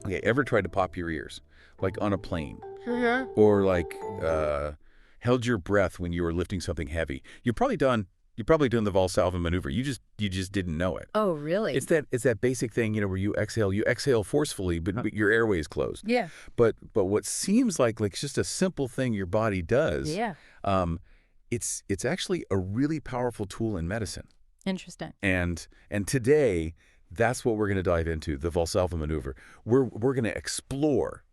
Okay, ever tried to pop your ears, like on a plane, Mhm. or like held your breath when you were lifting something heavy? You're probably doing the Valsalva maneuver. You just didn't know it. Oh, really? It's that basic thing, where you exhale forcefully, but your airway is closed. Yeah. But what seems like just a simple thing your body does, Yeah. um, it's actually a really powerful tool in medicine. Interesting. And today, that's what we're going to dive into, the Valsalva maneuver. We're going to explore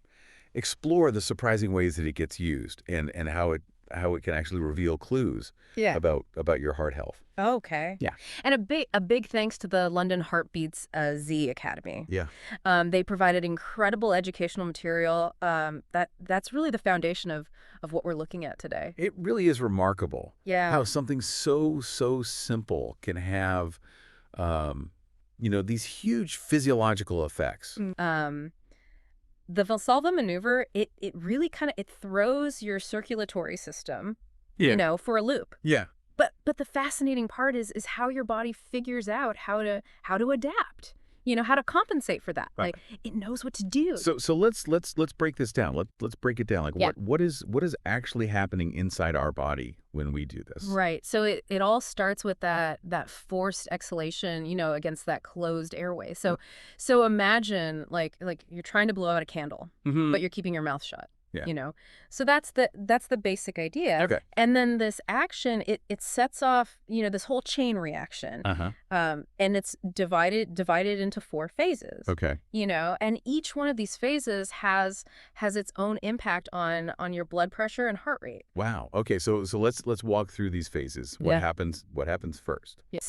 the surprising ways that it gets used, and how it can actually reveal clues Yeah. about your heart health. Okay. Yeah. And a big thanks to the London Heartbeats Z Academy. Yeah. They provided incredible educational material. That's really the foundation of what we're looking at today. It really is remarkable Yeah. how something so simple can have these huge physiological effects. The Valsalva maneuver, it really it throws your circulatory system, Yeah. for a loop. Yeah. But the fascinating part is how your body figures out how to adapt. How to compensate for that. Right. Like it knows what to do. So let's break this down. Let's break it down. Like Yeah. what is actually happening inside our body when we do this? Right. So it all starts with that forced exhalation, against that closed airway. So imagine like you're trying to blow out a candle, Mhm. but you're keeping your mouth shut. Yeah. So that's the basic idea. Okay. And then this action, it sets off, this whole chain reaction. Uh-huh. And it's divided into 4 phases. Okay. And each one of these phases has its own impact on your blood pressure and heart rate. Wow. Okay. So let's walk through these phases. What Yeah. happens first? Yeah.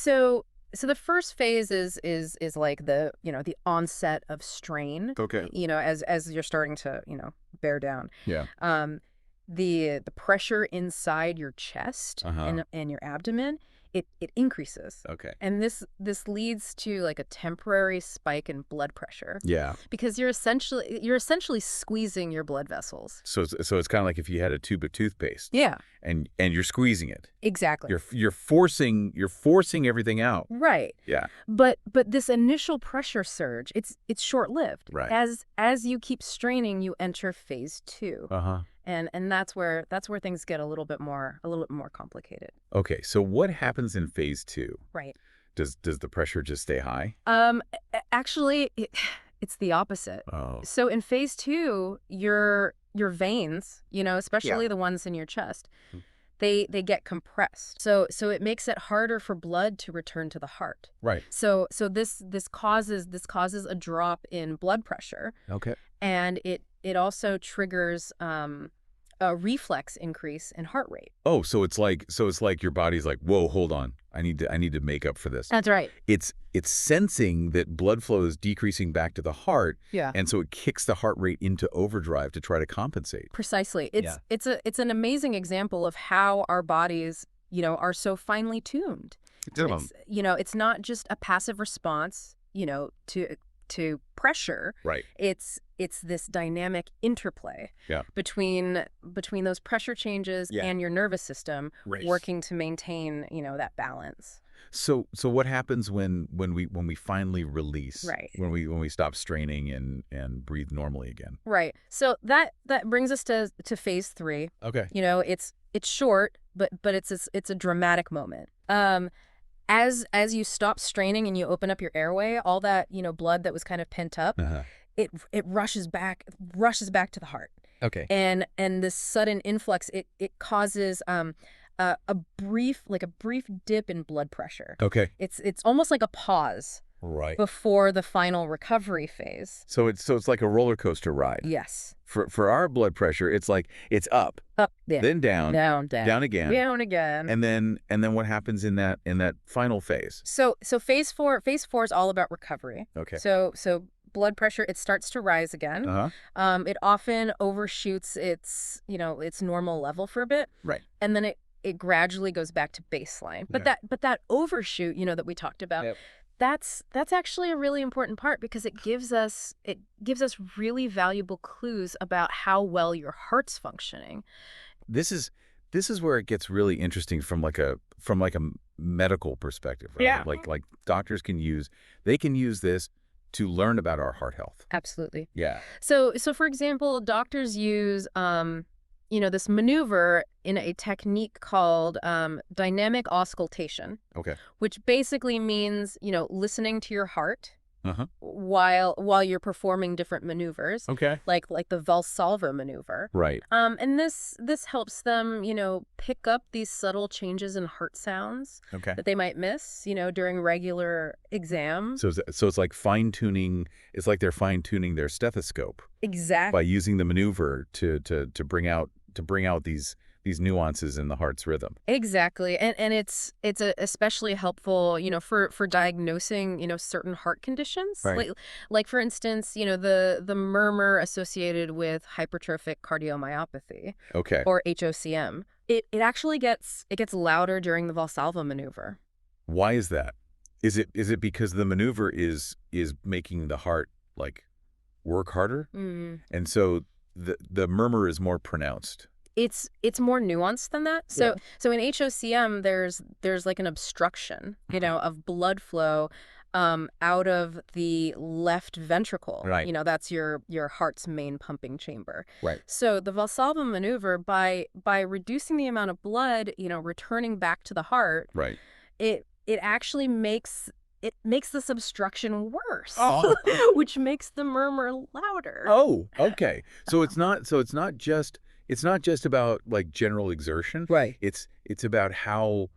So the first phase is like the onset of strain. Okay. As you're starting to bear down. Yeah. The pressure inside your chest Uh-huh. and your abdomen, it increases. Okay. And this leads to like a temporary spike in blood pressure Yeah. because you're essentially squeezing your blood vessels. So it's kind of like if you had a tube of toothpaste. Yeah, And you're squeezing it. exactly. You're forcing everything out. Right. Yeah. But this initial pressure surge, it's short-lived. Right. As you keep straining, you enter phase 2. Uh-huh. And that's where things get a little bit more complicated. Okay. So what happens in phase 2? Right. Does the pressure just stay high? Actually, it's the opposite. Oh. So in phase 2, your veins, especially the ones in your chest, they get compressed. So it makes it harder for blood to return to the heart. Right. So this causes a drop in blood pressure, Okay. and it also triggers a reflex increase in heart rate. Oh, so it's like your body's like, whoa, hold on. I need to make up for this. That's right. It's sensing that blood flow is decreasing back to the heart. Yeah. And so it kicks the heart rate into overdrive to try to compensate. Precisely. It's an amazing example of how our bodies, are so finely tuned. It's not just a passive response, to pressure. Right. It's this dynamic interplay between those pressure changes and your nervous system working to maintain, that balance. So what happens when we finally release? Right. When we stop straining and breathe normally again? Right. So that brings us to phase 3. Okay. It's short, but it's a dramatic moment. As you stop straining and you open up your airway, all that blood that was kind of pent up, it rushes back to the heart. Okay. And this sudden influx, it causes a brief dip in blood pressure. Okay. It's almost like a pause Right. before the final recovery phase. So it's like a roller coaster ride. Yes. For our blood pressure, it's like it's up, Yeah. then down, Down again, down again. and then what happens in that final phase? So phase 4 is all about recovery. Okay. So blood pressure, it starts to rise again. Uh-huh. It often overshoots its normal level for a bit. Right. And then it gradually goes back to baseline. But that overshoot, that we talked about, Yep. that's actually a really important part because it gives us really valuable clues about how well your heart's functioning. This is where it gets really interesting from like a medical perspective, right? Yeah. Like doctors can use this to learn about our heart health. Absolutely. Yeah. So for example, doctors use this maneuver in a technique called dynamic auscultation, Okay. which basically means, listening to your heart Uh-huh. while you're performing different maneuvers, Okay. like the Valsalva maneuver. Right. And this helps them, pick up these subtle changes in heart sounds Okay. that they might miss, during regular exam. So it's like fine-tuning. It's like they're fine-tuning their stethoscope Exactly. by using the maneuver to bring out these nuances in the heart's rhythm. Exactly. And it's especially helpful, for diagnosing, certain heart conditions. Right. Like for instance, the murmur associated with hypertrophic cardiomyopathy, Okay. or HCM. It actually gets louder during the Valsalva maneuver. Why is that? Is it because the maneuver is making the heart like work harder? Mm. And so the murmur is more pronounced. It's more nuanced than that. So in HCM, there's like an obstruction, of blood flow out of the left ventricle. Right. That's your heart's main pumping chamber. Right. So the Valsalva maneuver, by reducing the amount of blood, returning back to the heart, Right. it actually makes this obstruction worse, Oh. which makes the murmur louder. Oh, okay. So it's not just about like general exertion. Right. It's about how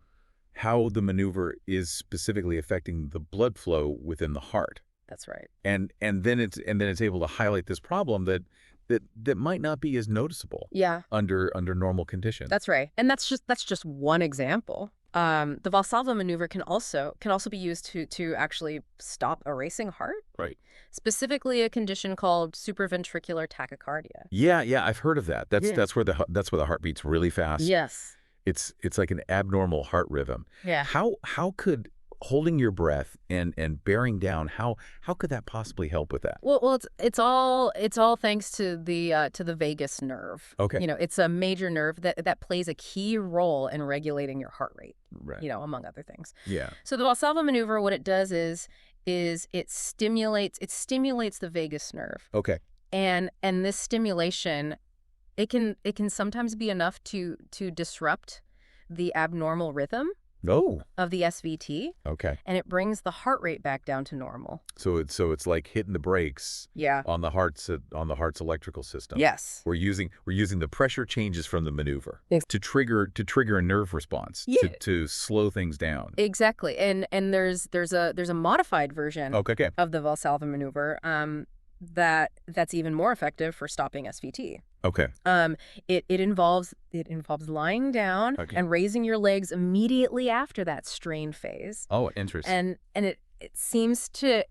the maneuver is specifically affecting the blood flow within the heart. That's right. And then it's able to highlight this problem that might not be as noticeable. Yeah. Under normal conditions. That's right. And that's just one example. The Valsalva maneuver can also be used to actually stop a racing heart. Right. Specifically a condition called supraventricular tachycardia. Yeah, I've heard of that. That's where the heart beats really fast. Yes. It's like an abnormal heart rhythm. Yeah. How could holding your breath and bearing down, how could that possibly help with that? Well, it's all thanks to the vagus nerve. Okay. It's a major nerve that plays a key role in regulating your heart rate. Right. Among other things. Yeah. So the Valsalva maneuver, what it does is it stimulates the vagus nerve. Okay. And this stimulation, it can sometimes be enough to disrupt the abnormal rhythm Oh. of the SVT. Okay. And it brings the heart rate back down to normal. So it's like hitting the brakes. Yeah. On the heart's electrical system. Yes. We're using the pressure changes from the maneuver Ex- to trigger a nerve response. Yeah. To slow things down. Exactly. And there's a modified version Okay. of the Valsalva maneuver that's even more effective for stopping SVT. Okay. It involves lying down and raising your legs immediately after that strain phase. Oh, interesting. And it seems to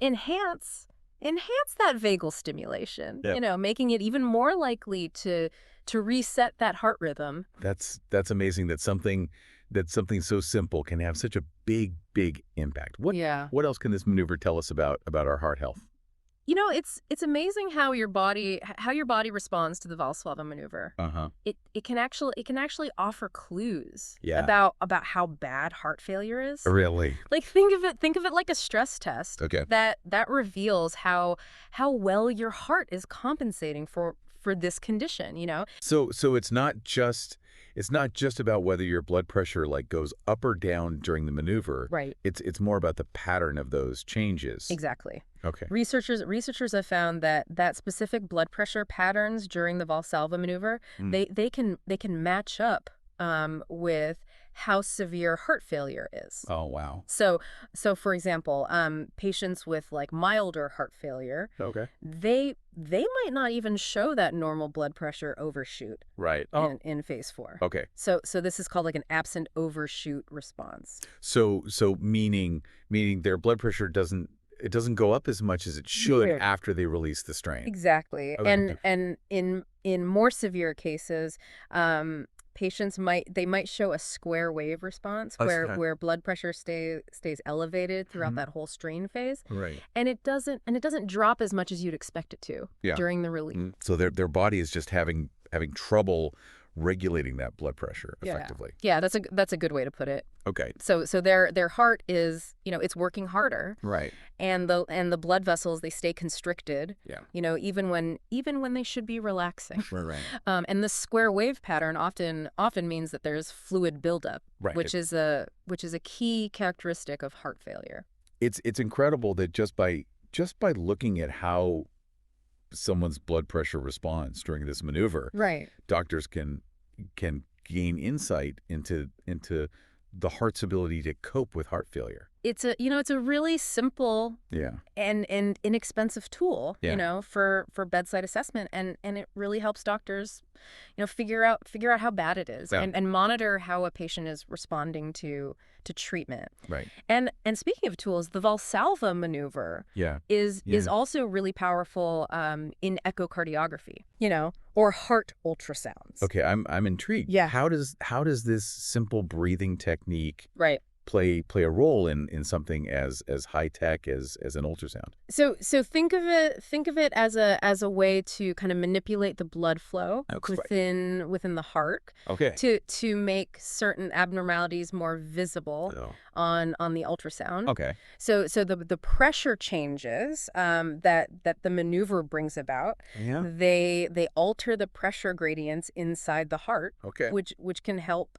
enhance that vagal stimulation. Yep. Making it even more likely to reset that heart rhythm. That's amazing that something so simple can have such a big impact. What else can this maneuver tell us about our heart health? It's amazing how your body responds to the Valsalva maneuver. Uh-huh. It can actually offer clues Yeah. about how bad heart failure is. Really? Like think of it like a stress test. Okay. That reveals how well your heart is compensating for this condition, So it's not just about whether your blood pressure like goes up or down during the maneuver. Right. It's more about the pattern of those changes. Exactly. Okay. Researchers have found that specific blood pressure patterns during the Valsalva maneuver, they can match up with how severe heart failure is. Oh, wow. So for example, patients with like milder heart failure, Okay. they might not even show that normal blood pressure overshoot. Right. In phase 4. Okay. So this is called like an absent overshoot response. So meaning their blood pressure doesn't go up as much as it should after they release the strain. Exactly. Okay. And in more severe cases, patients might show a square wave response where blood pressure stays elevated throughout that whole strain phase. Right. And it doesn't drop as much as you'd expect it to Yeah. during the release. So their body is just having trouble regulating that blood pressure Yeah. effectively. Yeah, that's a good way to put it. Okay. So their heart is, it's working harder, Right. and the blood vessels, they stay constricted. Yeah. Even when they should be relaxing. Right. And this square wave pattern often means that there's fluid buildup, Right. which is a key characteristic of heart failure. It's incredible that just by looking at how someone's blood pressure responds during this maneuver, Right. doctors can gain insight into the heart's ability to cope with heart failure. It's a really simple Yeah. and inexpensive tool, Yeah. for bedside assessment, and it really helps doctors, figure out how bad it is, Yeah. and monitor how a patient is responding to treatment. Right. And speaking of tools, the Valsalva maneuver Yeah. is Yeah. also really powerful in echocardiography, or heart ultrasounds. Okay, I'm intrigued. Yeah. How does this simple breathing technique Right. play a role in something as high tech as an ultrasound? So think of it as a way to kind of manipulate the blood flow within the heart, Okay. to make certain abnormalities more visible Oh. on the ultrasound. Okay. So the pressure changes that the maneuver brings about, Yeah. they alter the pressure gradients inside the heart, Okay. which can help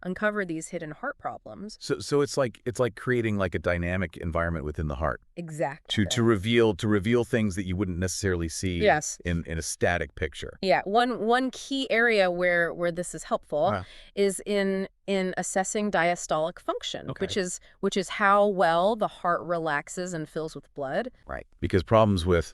uncover these hidden heart problems. So it's like creating like a dynamic environment within the heart Exactly. to reveal things that you wouldn't necessarily see Yes. in a static picture. Yeah, one key area where this is helpful is in assessing diastolic function, Okay. which is how well the heart relaxes and fills with blood. Right. Because problems with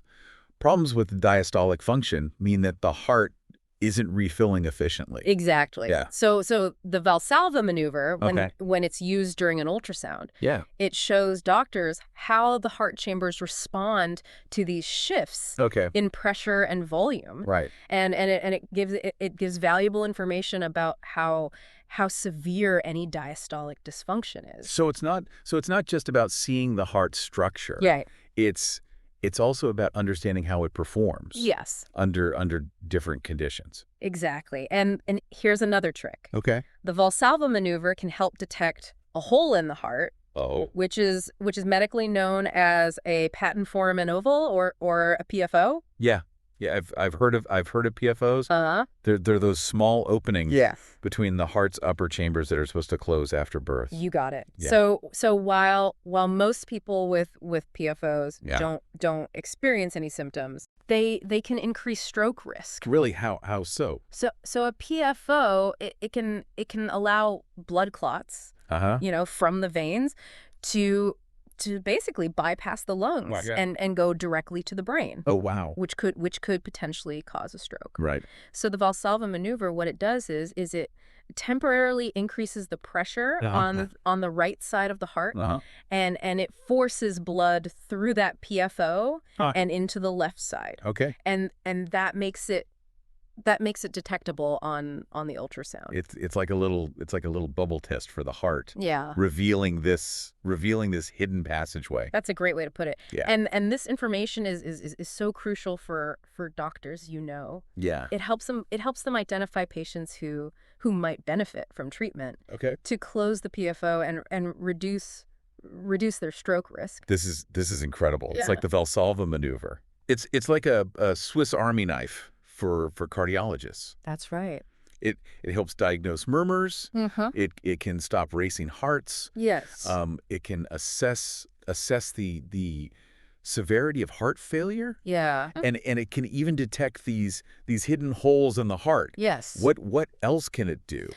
diastolic function mean that the heart isn't refilling efficiently. Exactly. Yeah. So the Valsalva maneuver, Okay. when it's used during an ultrasound, Yeah. it shows doctors how the heart chambers respond to these shifts Okay. in pressure and volume. Right. And it gives valuable information about how severe any diastolic dysfunction is. So it's not just about seeing the heart structure. Yeah. It's also about understanding how it performs. Yes. Under different conditions. Exactly. And here's another trick. Okay. The Valsalva maneuver can help detect a hole in the heart, Oh. which is medically known as a patent foramen ovale or a PFO. Yeah. Yeah, I've heard of PFOs. They're those small openings between the heart's upper chambers that are supposed to close after birth. You got it. Yeah. So while most people with PFOs don't experience any symptoms, they can increase stroke risk. Really, how so? So a PFO, it can allow blood clots, from the veins to basically bypass the lungs and go directly to the brain. Oh, wow. Which could potentially cause a stroke. Right. So the Valsalva maneuver, what it does is it temporarily increases the pressure on the right side of the heart, and it forces blood through that PFO and into the left side. Okay. And that makes it detectable on the ultrasound. It's like a little bubble test for the heart. Yeah. Revealing this hidden passageway. That's a great way to put it. Yeah. And this information is so crucial for doctors, Yeah. It helps them identify patients who might benefit from treatment. Okay. To close the PFO and reduce their stroke risk. This is incredible. Yeah. It's like the Valsalva maneuver. It's like a Swiss Army knife for cardiologists. That's right. It helps diagnose murmurs. Mm-hmm. It can stop racing hearts. Yes. It can assess the severity of heart failure. Yeah. And it can even detect these hidden holes in the heart. Yes. What else can it do?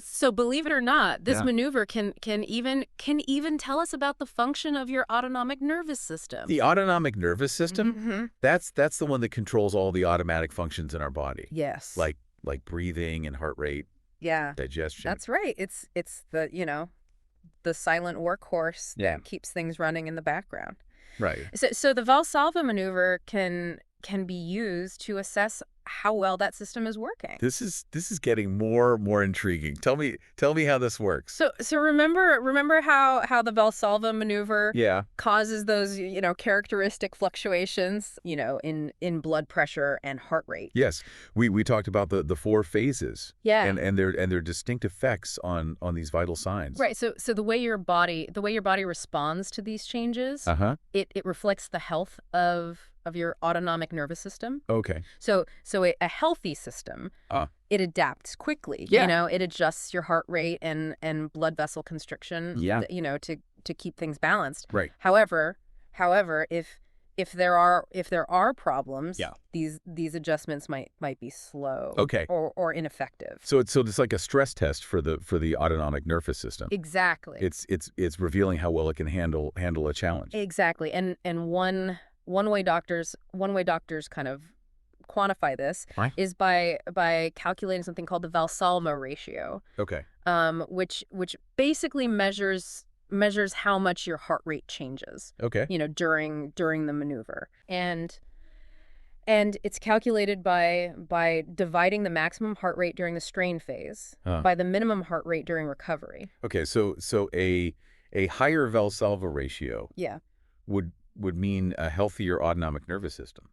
So believe it or not, this maneuver can even tell us about the function of your autonomic nervous system. The autonomic nervous system? Mm-hmm. That's the one that controls all the automatic functions in our body. Yes. Like breathing and heart rate, digestion. That's right. It's the the silent workhorse that keeps things running in the background. Right. So the Valsalva maneuver can can be used to assess how well that system is working. This is getting more and more intriguing. Tell me how this works. So remember how the Valsalva maneuver Yeah. causes those, characteristic fluctuations, in blood pressure and heart rate. Yes. We talked about the four phases. Yeah. And their distinct effects on these vital signs. Right. So the way your body responds to these changes, it reflects the health of your autonomic nervous system. Okay. So a healthy system, it adapts quickly. Yeah. It adjusts your heart rate and blood vessel constriction. Yeah. To keep things balanced. Right. However, if there are problems, yeah, these adjustments might be slow. Okay. Or ineffective. So it's like a stress test for the autonomic nervous system. Exactly. It's revealing how well it can handle a challenge. Exactly. And one way doctors kind of quantify this is by calculating something called the Valsalva Ratio. Okay. Which basically measures how much your heart rate changes. Okay. During the maneuver. And it's calculated by dividing the maximum heart rate during the strain phase by the minimum heart rate during recovery. Okay, so a higher Valsalva ratio would mean a healthier autonomic nervous system.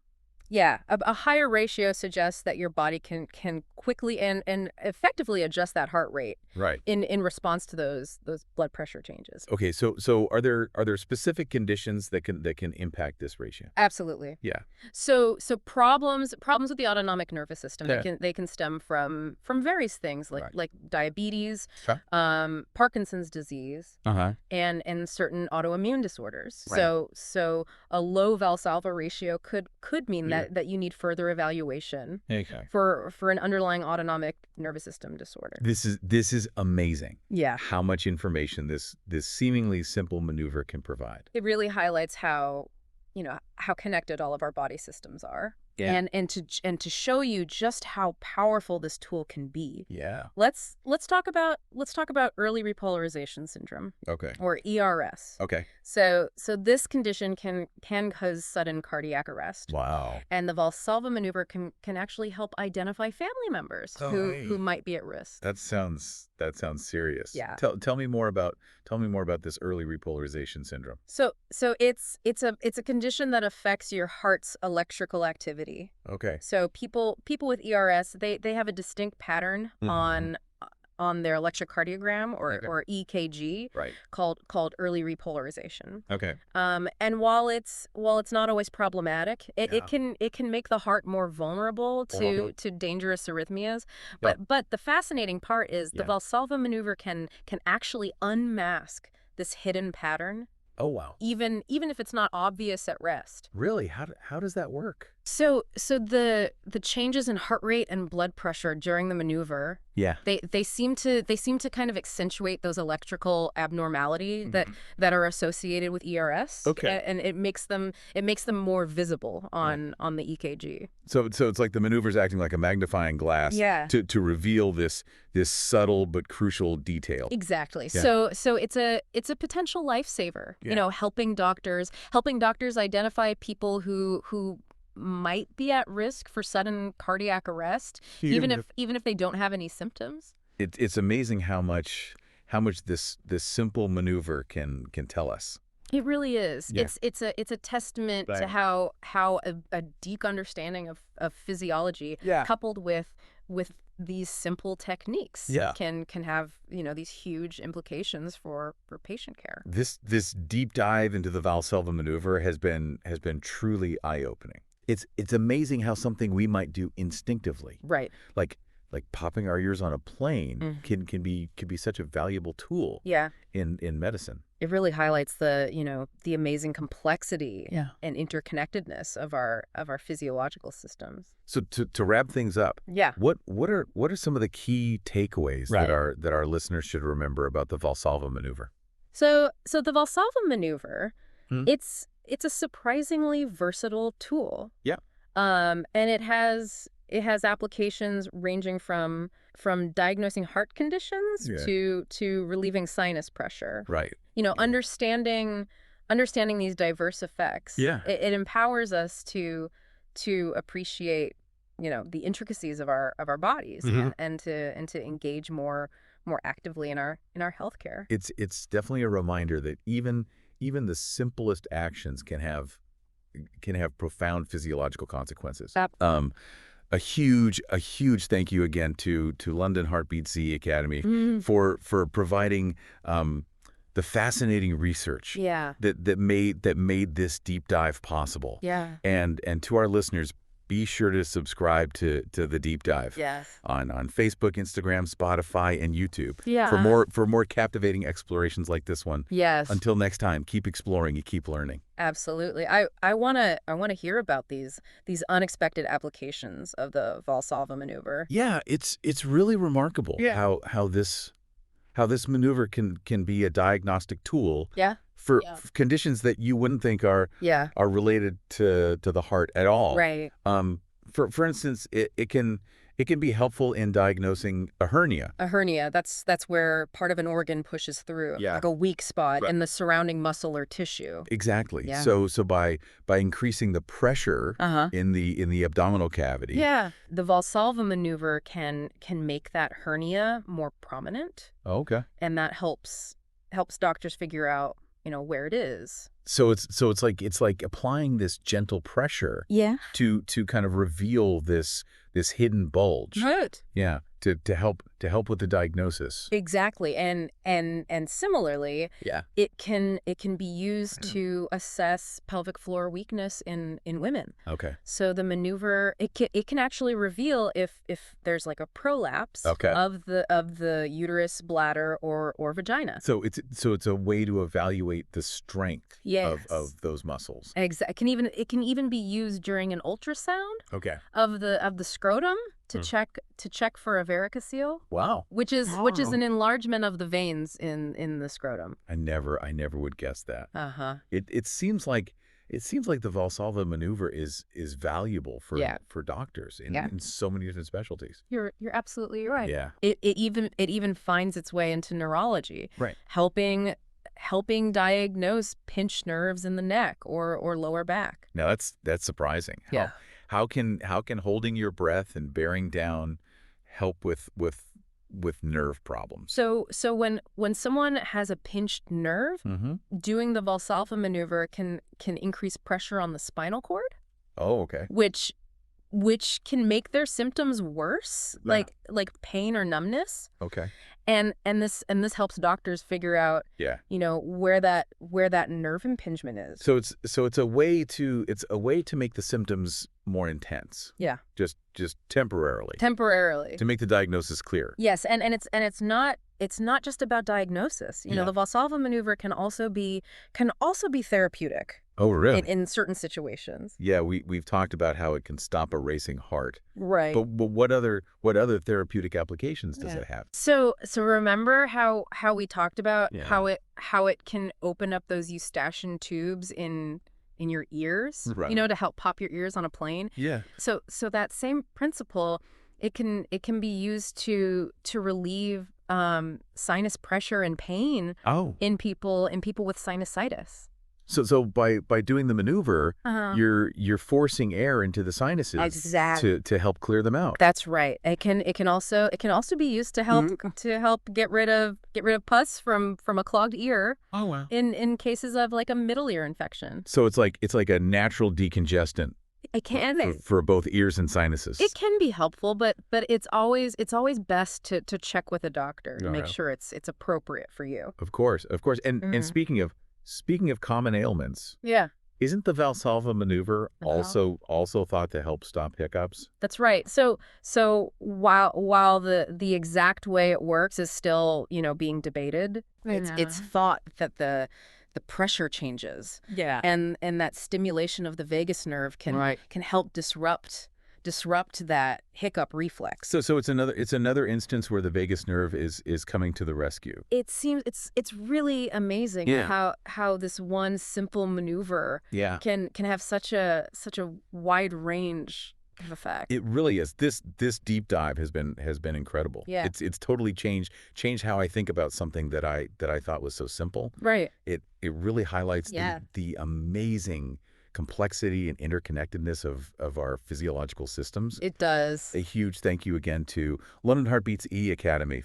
Yeah, a higher ratio suggests that your body can quickly and effectively adjust that heart rate in response to those blood pressure changes. Okay, so are there specific conditions that can impact this ratio? Absolutely. Yeah. So problems with the autonomic nervous system, they can stem from various things like diabetes, Parkinson's disease, and certain autoimmune disorders. Right. So a low Valsalva ratio could mean that you need further evaluation for an underlying autonomic nervous system disorder. This is amazing. Yeah. How much information this seemingly simple maneuver can provide. It really highlights how connected all of our body systems are. Yeah. And to show you just how powerful this tool can be. Yeah. Let's talk about early repolarization syndrome. Okay. Or ERS. Okay. So this condition can cause sudden cardiac arrest. Wow. And the Valsalva maneuver can actually help identify family members who might be at risk. That sounds serious. Yeah. Tell me more about this early repolarization syndrome. So it's a condition that affects your heart's electrical activity. Okay. So people with ERS, they have a distinct pattern on their electrocardiogram or EKG called early repolarization. Okay. And while it's not always problematic, it can make the heart more vulnerable to dangerous arrhythmias. But the fascinating part is the Valsalva maneuver can actually unmask this hidden pattern. Oh wow. Even if it's not obvious at rest. Really? How does that work? So the changes in heart rate and blood pressure during the maneuver, they seem to kind of accentuate those electrical abnormality that are associated with ERS. Okay. And it makes them more visible on the EKG. So it's like the maneuver's acting like a magnifying glass to reveal this subtle but crucial detail. Exactly. Yeah. So it's a potential lifesaver. Yeah. Helping doctors identify people who might be at risk for sudden cardiac arrest, even if they don't have any symptoms. It's amazing how much this simple maneuver can tell us. It really is. Yeah. It's a testament to how a deep understanding of physiology coupled with these simple techniques can have these huge implications for patient care. This deep dive into the Valsalva maneuver has been truly eye-opening. It's amazing how something we might do instinctively, right, like popping our ears on a plane can be such a valuable tool in medicine. It really highlights the amazing complexity and interconnectedness of our physiological systems. So to wrap things up, what are some of the key takeaways that our listeners should remember about the Valsalva maneuver? So the Valsalva maneuver, it's a surprisingly versatile tool. Yeah. And it has applications ranging from diagnosing heart conditions to relieving sinus pressure. Right. Understanding these diverse effects. Yeah. It empowers us to to appreciate, the intricacies of our bodies, and to engage more actively in our healthcare. It's definitely a reminder that even the simplest actions can have profound physiological consequences. A huge thank you again to London Heartbeat Z Academy for providing the fascinating research that made this deep dive possible. And to our listeners, be sure to subscribe to the deep dive on Facebook, Instagram, Spotify, and YouTube for more captivating explorations like this one. Until next time, keep exploring and keep learning. Absolutely. I wanna hear about these unexpected applications of the Valsalva maneuver. Yeah, it's really remarkable how this maneuver can be a diagnostic tool for conditions that you wouldn't think are related to the heart at all. Right. For instance, it can be helpful in diagnosing a hernia. A hernia, that's where part of an organ pushes through, like a weak spot in the surrounding muscle or tissue. Exactly. So by increasing the pressure in the abdominal cavity. The Valsalva maneuver can make that hernia more prominent. Oh, okay. And that helps doctors figure out, where it is. So it's like applying this gentle pressure to kind of reveal this hidden bulge. Right. Yeah. To help with the diagnosis. Exactly. And similarly, it can be used to assess pelvic floor weakness in women. Okay. So the maneuver, it can actually reveal if there's like a prolapse of the uterus, bladder, or vagina. So it's a way to evaluate the strength of those muscles. Exactly. It can even be used during an ultrasound of the scrotum to check for a varicocele. Wow. Which is an enlargement of the veins in the scrotum. I never would guess that. It seems like the Valsalva maneuver is valuable for doctors in so many different specialties. You're absolutely right. Yeah. It even finds its way into neurology. Right. Helping diagnose pinched nerves in the neck or lower back. Now that's surprising. How can holding your breath and bearing down help with nerve problems? So when someone has a pinched nerve, doing the Valsalva maneuver can increase pressure on the spinal cord. Oh, okay. Which can make their symptoms worse, like pain or numbness. Okay. And this helps doctors figure out where that nerve impingement is. So it's a way to make the symptoms more intense. Yeah. Just temporarily. Temporarily. To make the diagnosis clear. Yes, and it's not just about diagnosis. The Valsalva maneuver can also be therapeutic. Oh, really? In certain situations. Yeah, we've talked about how it can stop a racing heart. Right. But what other therapeutic applications does it have? So remember how we talked about how it can open up those eustachian tubes in your ears, to help pop your ears on a plane. Yeah. So that same principle, it can be used to relieve sinus pressure and pain in people with sinusitis. So by doing the maneuver, you're forcing air into the sinuses to help clear them out. That's right. It can also be used to help get rid of pus from a clogged ear. Oh wow. In cases of like a middle ear infection. So it's like a natural decongestant. It can for both ears and sinuses. It can be helpful, but it's always best to check with a doctor to make sure it's appropriate for you. Of course. And speaking of common ailments, isn't the Valsalva maneuver also thought to help stop hiccups? That's right. So while the exact way it works is still being debated, it's thought that the pressure changes, and that stimulation of the vagus nerve can help disrupt that hiccup reflex. So it's another instance where the vagus nerve is coming to the rescue. It seems it's really amazing how this one simple maneuver can have such a wide range of effect. It really is. This deep dive has been incredible. Yeah. It's totally changed how I think about something that I thought was so simple. Right. It really highlights the amazing complexity and interconnectedness of our physiological systems. It does. A huge thank you again to London Heartbeat's E Academy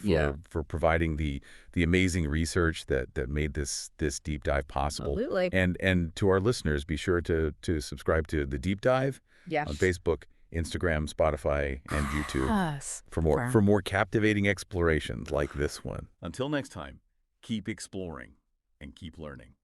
for providing the amazing research that made this deep dive possible. Absolutely. And to our listeners, be sure to subscribe to the deep dive on Facebook, Instagram, Spotify, and YouTube for more captivating explorations like this one. Until next time, keep exploring and keep learning.